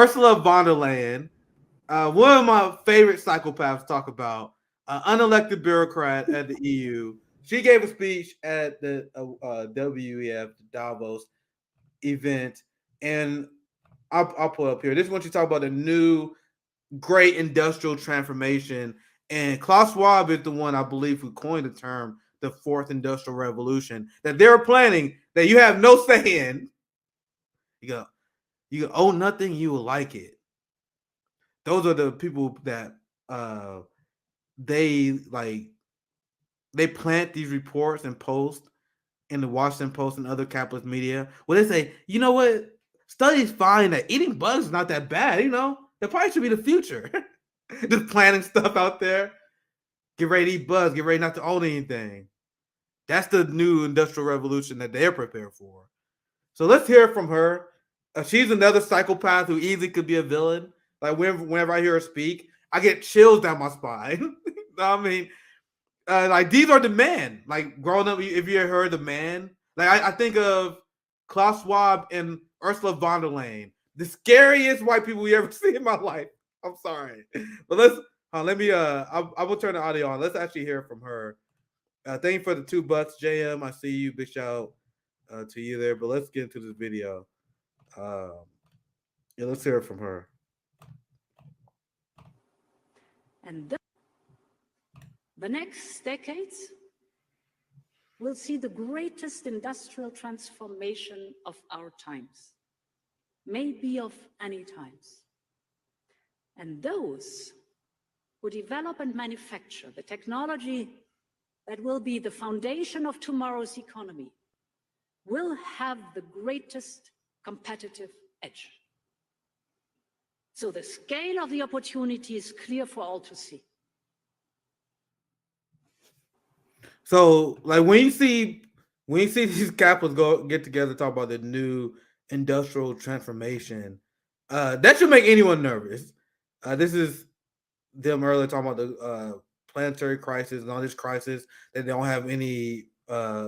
Ursula von der Leyen, one of my favorite psychopaths to talk about, unelected bureaucrat at the EU. She gave a speech at the WEF, the Davos event, and I'll pull it up here. This is when she talk about the new great industrial transformation. And Klaus Schwab is the one, I believe, who coined the term the fourth industrial revolution that they're planning that you have no say in. You own nothing, you will like it. Those are the people that they plant these reports and post in the Washington Post and other capitalist media where they say, you know what? Studies find that eating bugs is not that bad. That probably should be the future. Just planting stuff out there. Get ready to eat bugs. Get ready not to own anything. That's the new industrial revolution that they're prepared for. So let's hear from her. She's another psychopath who easily could be a villain. Like whenever I hear her speak, I get chills down my spine. I mean, like these are the men. Like growing up, if you heard the man, like I think of Klaus Schwab and Ursula von der Leyen, the scariest white people we ever see in my life. I'm sorry, but let me. I will turn the audio on. Let's actually hear from her. Thank you for the $2, JM. I see you. Big shout to you there. But let's get into this video. Yeah, let's hear it from her. And the next decades will see the greatest industrial transformation of our times, maybe of any times. And those who develop and manufacture the technology that will be the foundation of tomorrow's economy will have the greatest competitive edge. So the scale of the opportunity is clear for all to see. So, like when you see these capitalists get together, talk about the new industrial transformation, that should make anyone nervous. This is them earlier talking about the planetary crisis and all this crisis that they don't have any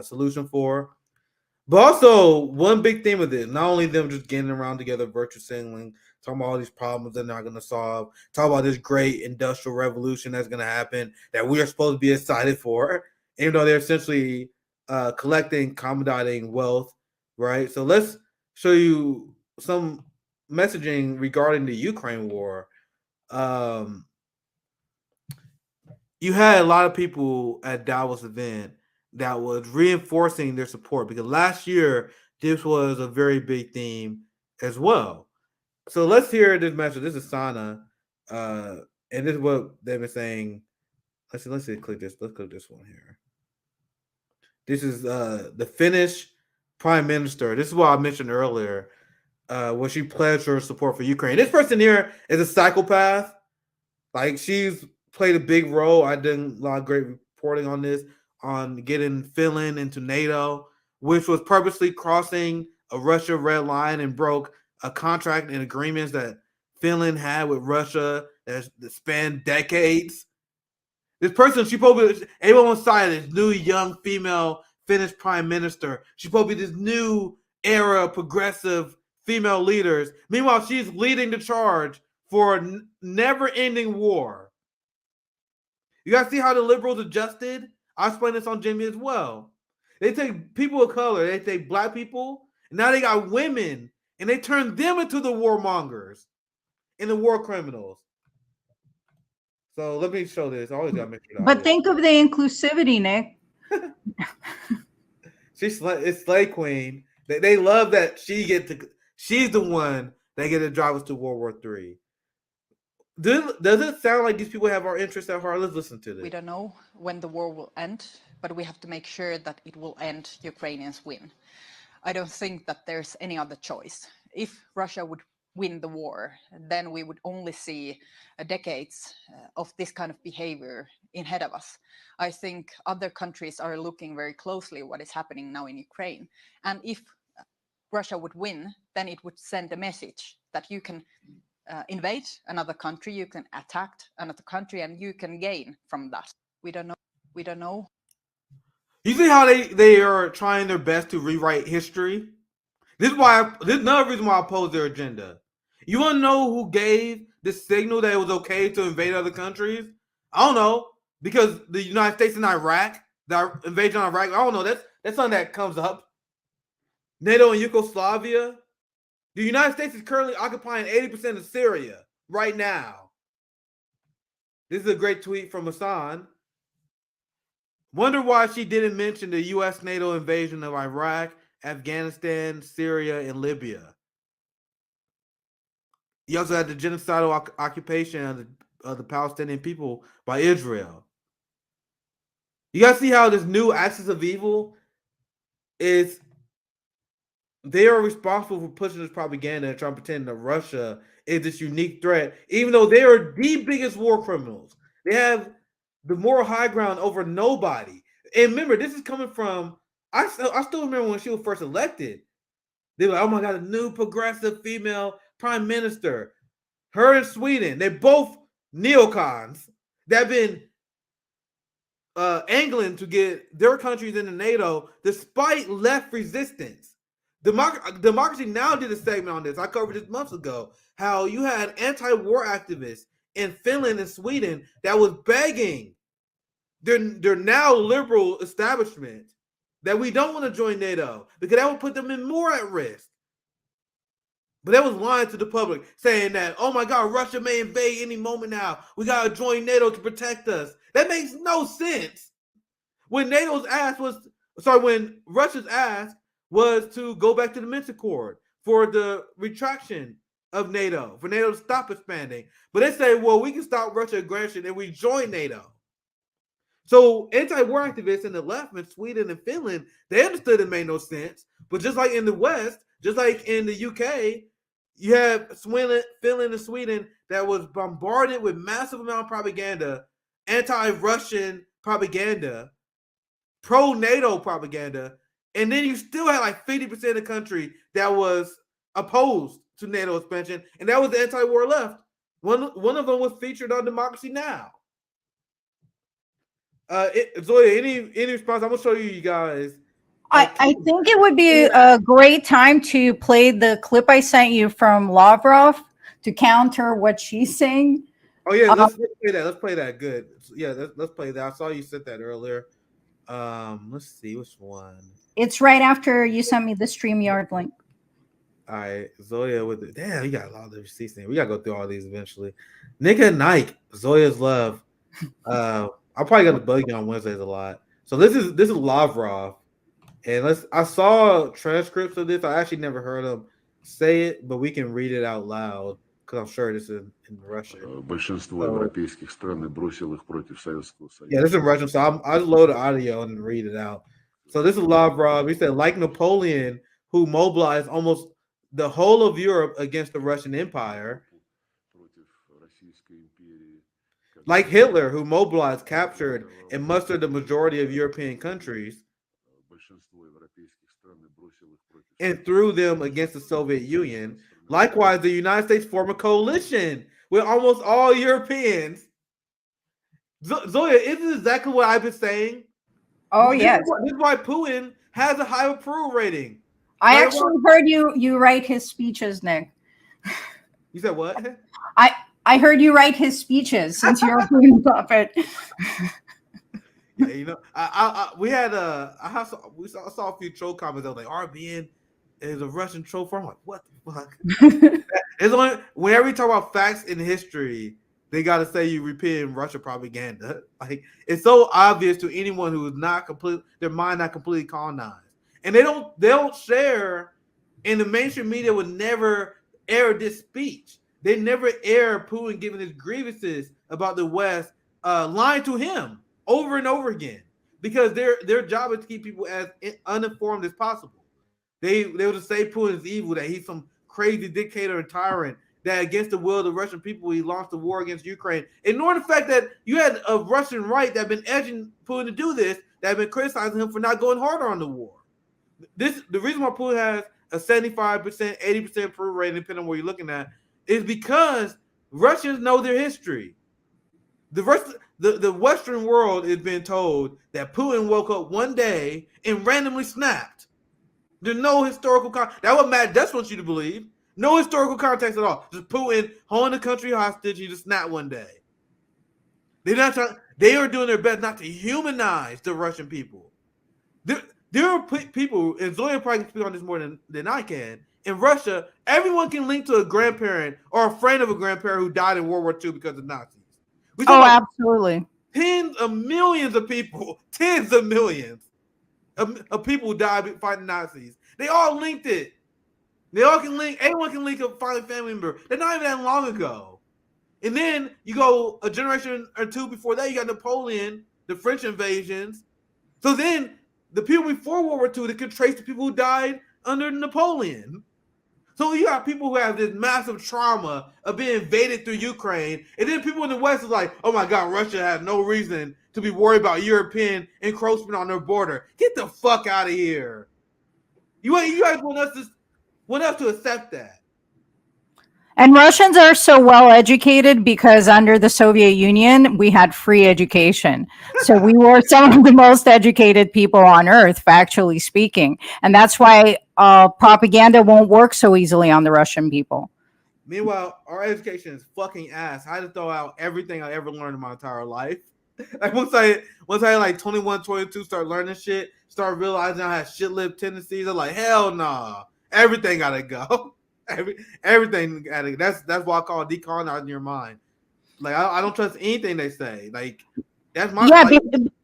solution for. But also, one big theme of this, not only them just getting around together, virtue signaling, talking about all these problems they're not going to solve, talk about this great industrial revolution that's going to happen that we are supposed to be excited for, even though they're essentially collecting, accommodating wealth, right? So let's show you some messaging regarding the Ukraine war. You had a lot of people at Davos event that was reinforcing their support because last year this was a very big theme as well. So let's hear this message. This is Sanna, and this is what they've been saying. Let's see. Click this. Let's click this one here. This is the Finnish Prime Minister. This is what I mentioned earlier, where she pledged her support for Ukraine. This person here is a psychopath. Like she's played a big role. I did a lot of great reporting on this, on getting Finland into NATO, which was purposely crossing a Russia red line and broke a contract and agreements that Finland had with Russia that spanned decades. This person, she probably, everyone on side of this new young female Finnish prime minister. She's probably this new era of progressive female leaders. Meanwhile, she's leading the charge for a never-ending war. You guys see how the liberals adjusted? I explained this on Jimmy as well. They take people of color, they take black people, and now they got women, and they turn them into the warmongers and the war criminals. So let me show this. I always gotta make sure. But think of the inclusivity, Nick. It's Slay Queen. They love that she's the one that get to drive us to World War III. Does it sound like these people have our interests at heart? Let's listen to this. We don't know when the war will end, but we have to make sure that it will end. Ukrainians win. I don't think that there's any other choice. If Russia would win the war, then we would only see decades of this kind of behavior ahead of us. I think other countries are looking very closely what is happening now in Ukraine. And if Russia would win, then it would send a message that you can invade another country, you can attack another country, and you can gain from that. We don't know. You see how they are trying their best to rewrite history? This is another reason why I oppose their agenda. You want to know who gave the signal that it was okay to invade other countries? I don't know, because the United States and Iraq, the invasion of Iraq. I don't know. That's something that comes up. NATO and Yugoslavia. The United States is currently occupying 80% of Syria right now. This is a great tweet from Hassan. Wonder why she didn't mention the U.S. NATO invasion of Iraq, Afghanistan, Syria, and Libya. You also had the genocidal occupation of the Palestinian people by Israel. You guys see how this new axis of evil is, they are responsible for pushing this propaganda and trying to pretend that Russia is this unique threat, even though they are the biggest war criminals. They have the moral high ground over nobody. And remember, this is coming from, I still remember when she was first elected. They were like, oh my God, a new progressive female prime minister. Her in Sweden, they're both neocons that have been angling to get their countries into NATO despite left resistance. Democracy Now! Did a segment on this. I covered this months ago. How you had anti-war activists in Finland and Sweden that was begging their now liberal establishment that we don't want to join NATO because that would put them in more at risk. But that was lying to the public, saying that, oh my God, Russia may invade any moment now. We got to join NATO to protect us. That makes no sense. When when Russia's ask was to go back to the Minsk Accord for the retraction of NATO, for NATO to stop expanding. But they say, well, we can stop Russian aggression and we join NATO. So anti-war activists in the left in Sweden and Finland, they understood it made no sense. But just like in the West, just like in the UK, you have Finland and Sweden that was bombarded with massive amount of propaganda, anti-Russian propaganda, pro-NATO propaganda, and then you still had like 50% of the country that was opposed to NATO expansion, and that was the anti-war left. One of them was featured on Democracy Now! Zoya, any response? I'm gonna show you guys. I think it would be a great time to play the clip I sent you from Lavrov to counter what she's saying. Oh yeah, let's play that. Let's play that. Good. Yeah, let's play that. I saw you sent that earlier. Let's see which one. It's right after you sent me the StreamYard link. All right, Zoya with the damn. You got a lot of the receipts there. We gotta go through all these eventually. Nick and Nike, Zoya's love. I'm probably gonna bug you on Wednesdays a lot. So this is Lavrov. And I saw transcripts of this. I actually never heard him say it, but we can read it out loud because I'm sure this is in Russian. Большинство европейских стран бросил их против Советского Союза. Yeah, this is in Russian. So I'll load the audio and read it out. So this is Lavrov. He said, like Napoleon, who mobilized almost the whole of Europe against the Russian Empire, like Hitler, who mobilized, captured, and mustered the majority of European countries, and threw them against the Soviet Union. Likewise, the United States formed a coalition with almost all Europeans. Zoya, isn't this exactly what I've been saying? Oh, yes. This is why Putin has a high approval rating. I actually heard you write his speeches, Nick. You said what? I heard you write his speeches since you're a Putin puppet. Yeah, you know, we saw a few troll comments that were like, RBN is a Russian troll farm. I'm like, what the fuck? It's only whenever you talk about facts in history, they gotta say you repeating Russia propaganda. Like, it's so obvious to anyone who is not their mind not completely colonized. And they don't share, and the mainstream media would never air this speech. They never air Putin giving his grievances about the West, lying to him over and over again, because their job is to keep people as uninformed as possible. They will just say Putin is evil, that he's some crazy dictator and tyrant, that against the will of the Russian people he launched a war against Ukraine, ignoring the fact that you had a Russian right that have been edging Putin to do this, that have been criticizing him for not going harder on the war. The reason why Putin has a 75%, 80% approval rating, depending on where you're looking at, is because Russians know their history. The Western world is being told that Putin woke up one day and randomly snapped. There's no historical that what Matt Dess wants you to believe. No historical context at all. Just Putin holding the country hostage. He just snapped one day. They're not trying. They are doing their best not to humanize the Russian people. There are people, and Zoya probably can speak on this more than I can. In Russia, everyone can link to a grandparent or a friend of a grandparent who died in World War II because of Nazis. We talk about absolutely. tens of millions of people, tens of millions of people who died fighting Nazis. They all linked it. They all can link. Anyone can link a family member. They're not even that long ago. And then you go a generation or two before that, you got Napoleon, the French invasions. So then the people before World War II, they could trace the people who died under Napoleon. So you got people who have this massive trauma of being invaded through Ukraine, and then people in the West is like, "Oh my God, Russia has no reason to be worried about European encroachment on their border. Get the fuck out of here! You guys want us to accept that?" And Russians are so well educated because under the Soviet Union, we had free education. So we were some of the most educated people on earth, factually speaking. And that's why propaganda won't work so easily on the Russian people. Meanwhile, our education is fucking ass. I had to throw out everything I ever learned in my entire life. Like once I like 21, 22, start learning shit, start realizing I had shit lib tendencies. I'm like, hell nah. Everything gotta go. Everything gotta. That's why I call it decolonizing your mind. Like I don't trust anything they say. Like that's my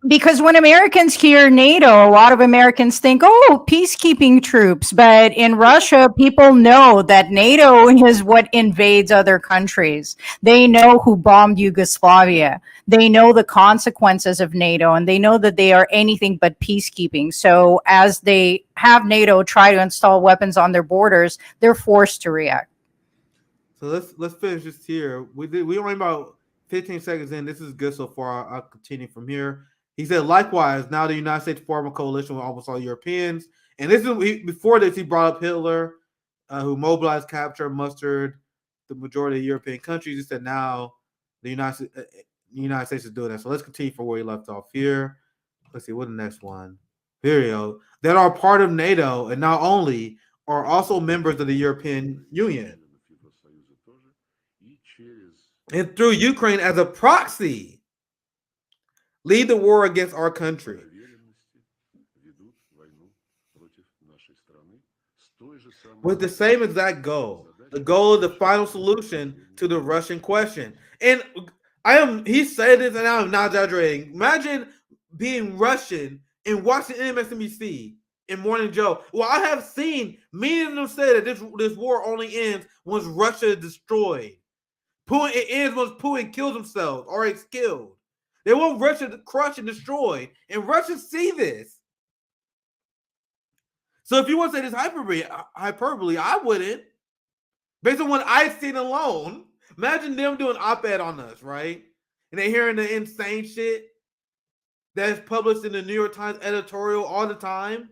because when Americans hear NATO, a lot of Americans think, oh, peacekeeping troops. But in Russia, people know that NATO is what invades other countries. They know who bombed Yugoslavia. They know the consequences of NATO, and they know that they are anything but peacekeeping. So as they have NATO try to install weapons on their borders, they're forced to react. So let's finish this here. We only about 15 seconds in. This is good so far. I'll continue from here. He said, likewise, now the United States form a coalition with almost all Europeans. And this is before this, he brought up Hitler, who mobilized, captured, mustered the majority of European countries. He said now the United States is doing that. So let's continue from where he left off here. Let's see, what's the next one? Here we go. That are part of NATO and not only are also members of the European Union. And through Ukraine as a proxy, lead the war against our country. With the same exact goal, the goal of the final solution to the Russian question. And he said this and I'm not exaggerating. Imagine being Russian and watching MSNBC and Morning Joe. Well, I have seen many of them say that this war only ends once Russia is destroyed. It ends once Putin kills himself or is killed. They want Russia to crush and destroy, and Russians see this. So if you want to say this hyperbole, I wouldn't. Based on what I've seen alone, imagine them doing op-ed on us, right? And they're hearing the insane shit that's published in the New York Times editorial all the time.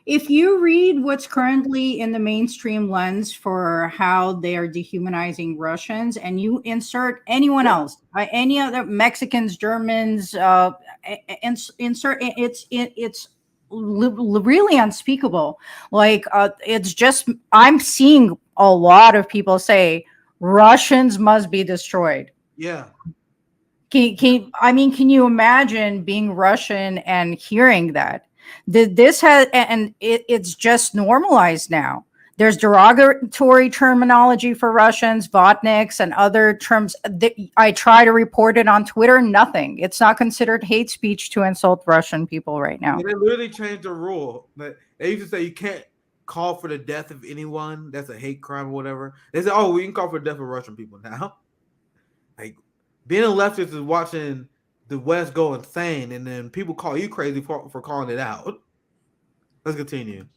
If you read what's currently in the mainstream lens for how they are dehumanizing Russians, and you insert anyone else, any other Mexicans, Germans, insert it's really unspeakable. Like it's just I'm seeing a lot of people say Russians must be destroyed. Yeah. Can you imagine being Russian and hearing that? This has, and it's just normalized now. There's derogatory terminology for Russians, vodniks, and other terms. I try to report it on Twitter, nothing. It's not considered hate speech to insult Russian people right now. Yeah, they literally changed the rule. They used to say you can't call for the death of anyone. That's a hate crime or whatever. They said, oh, we can call for the death of Russian people now. Like, being a leftist is watching the West go insane, and then people call you crazy for calling it out. Let's continue.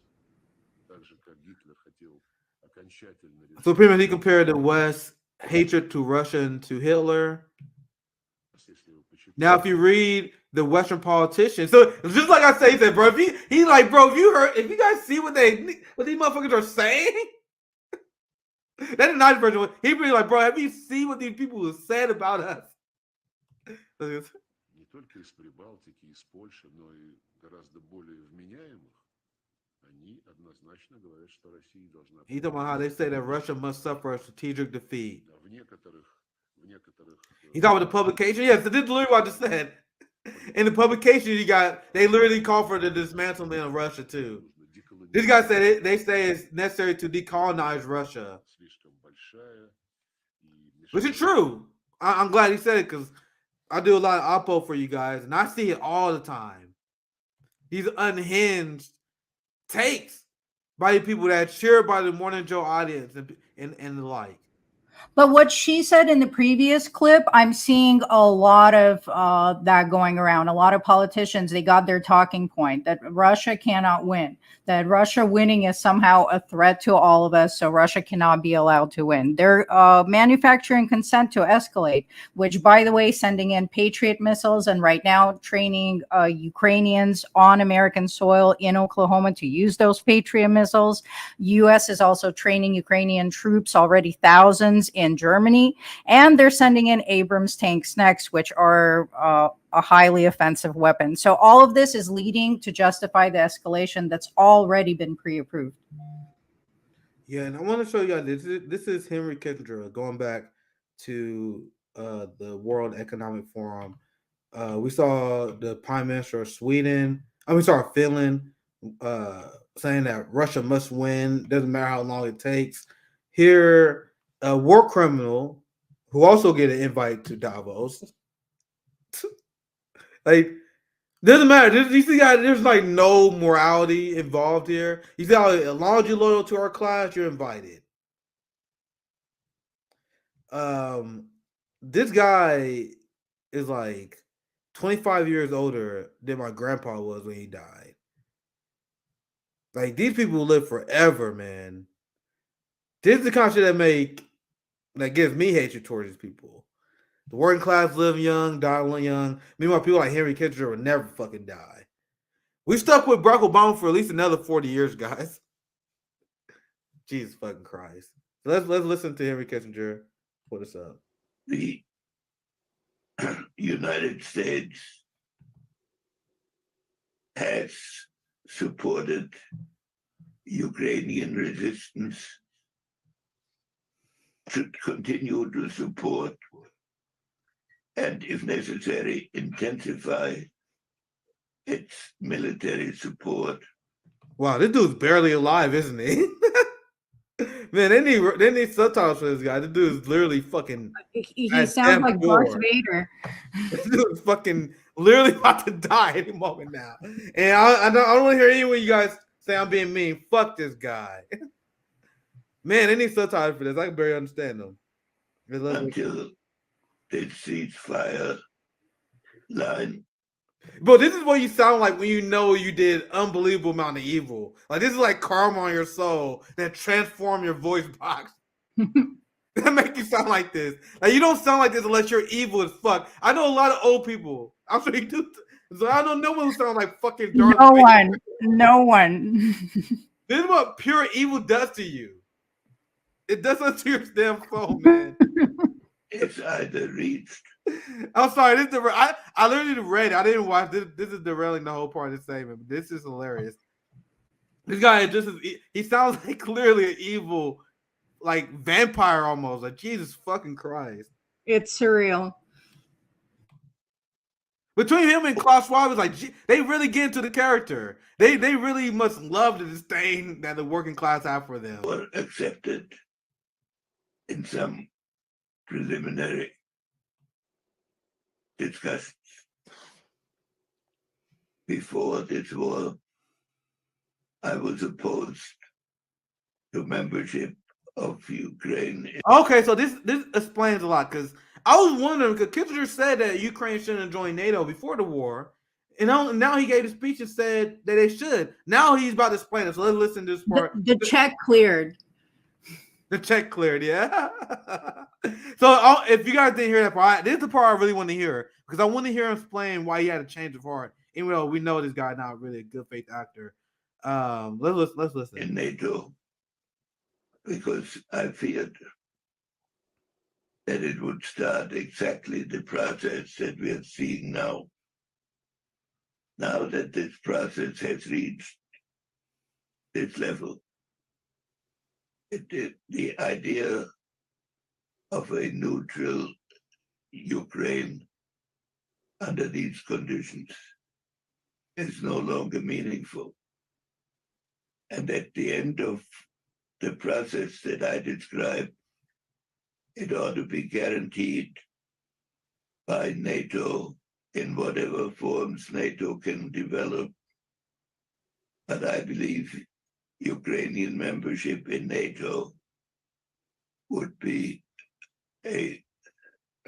So pretty much he compared the West hatred to Russia and to Hitler. Now, if you read the Western politicians, so just like I say, he said, bro, if you guys see what these motherfuckers are saying, that's a nice version. He'd be like, bro, have you seen what these people have said about us? Они однозначно говорят, что Россия должна... He talking about how they say that Russia must suffer a strategic defeat. В некоторых... He talking about the publication? Yes, this is literally what I just said. In the publication, they literally call for the dismantlement of Russia too. This guy said they say it's necessary to decolonize Russia, which is true. I'm glad he said it because I do a lot of oppo for you guys, and I see it all the time. These unhinged takes by the people that share by the Morning Joe audience and the like. But what she said in the previous clip, I'm seeing a lot of that going around. A lot of politicians, they got their talking point that Russia cannot win, that Russia winning is somehow a threat to all of us, so Russia cannot be allowed to win. They're manufacturing consent to escalate, which, by the way, sending in Patriot missiles and right now training Ukrainians on American soil in Oklahoma to use those Patriot missiles. U.S. is also training Ukrainian troops, already thousands in Germany, and they're sending in Abrams tanks next, which are a highly offensive weapon. So all of this is leading to justify the escalation that's already been pre-approved. Yeah, and I want to show you guys this is Henry Kissinger going back to the World Economic Forum. We saw the Prime Minister of Sweden. We saw Finland saying that Russia must win. Doesn't matter how long it takes. Here, a war criminal who also get an invite to Davos. Like, doesn't matter. You see, there's like no morality involved here. You see how as long as you're loyal to our class, you're invited. This guy is like 25 years older than my grandpa was when he died. Like, these people live forever, man. This is the kind of shit that gives me hatred towards these people. The working class live young, die young. Meanwhile, people like Henry Kissinger will never fucking die. We stuck with Barack Obama for at least another 40 years, guys. Jesus fucking Christ. So let's listen to Henry Kissinger put us up. The United States has supported Ukrainian resistance, should continue to support, and if necessary, intensify its military support. Wow, this dude's barely alive, isn't he? Man, they need subtitles for this guy. This dude is literally fucking. He sounds like Darth Vader. This dude is fucking literally about to die any moment now. And I don't want to hear anyone you guys say I'm being mean. Fuck this guy. Man, they need subtitles for this. I can barely understand them. Until the ceasefire line. But this is what you sound like when you know you did unbelievable amount of evil. Like, this is like karma on your soul that transform your voice box. That make you sound like this. Like, you don't sound like this unless you're evil as fuck. I know a lot of old people. I'm sure you do. So I don't know one who sounds like fucking Darth Vader. No one. This is what pure evil does to you. It does something to your damn soul, man. It's either reached. I'm sorry. I literally read it. I didn't watch this. This is derailing the whole part of the statement. This is hilarious. This guy he sounds like clearly an evil, like vampire almost. Like, Jesus fucking Christ. It's surreal. Between him and Klaus Schwab, is like they really get into the character. They really must love the disdain that the working class have for them. Were accepted in some preliminary discussions before this war. I was opposed to membership of Ukraine. Okay, so this explains a lot, because I was wondering, because Kissinger said that Ukraine shouldn't join NATO before the war, and now he gave a speech and said that they should. Now he's about to explain it. So let's listen to this part. The check cleared. The check cleared, yeah. So if you guys didn't hear that part, this is the part I really want to hear, because I want to hear him explain why he had a change of heart, even though we know this guy not really a good faith actor. Let's listen. In NATO, because I feared that it would start exactly the process that we are seeing now. Now that this process has reached this level. The idea of a neutral Ukraine under these conditions is no longer meaningful. And at the end of the process that I described, it ought to be guaranteed by NATO in whatever forms NATO can develop. But I believe Ukrainian membership in NATO would be an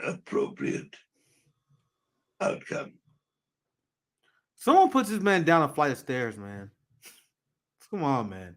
appropriate outcome. Someone puts this man down a flight of stairs, man. Come on, man.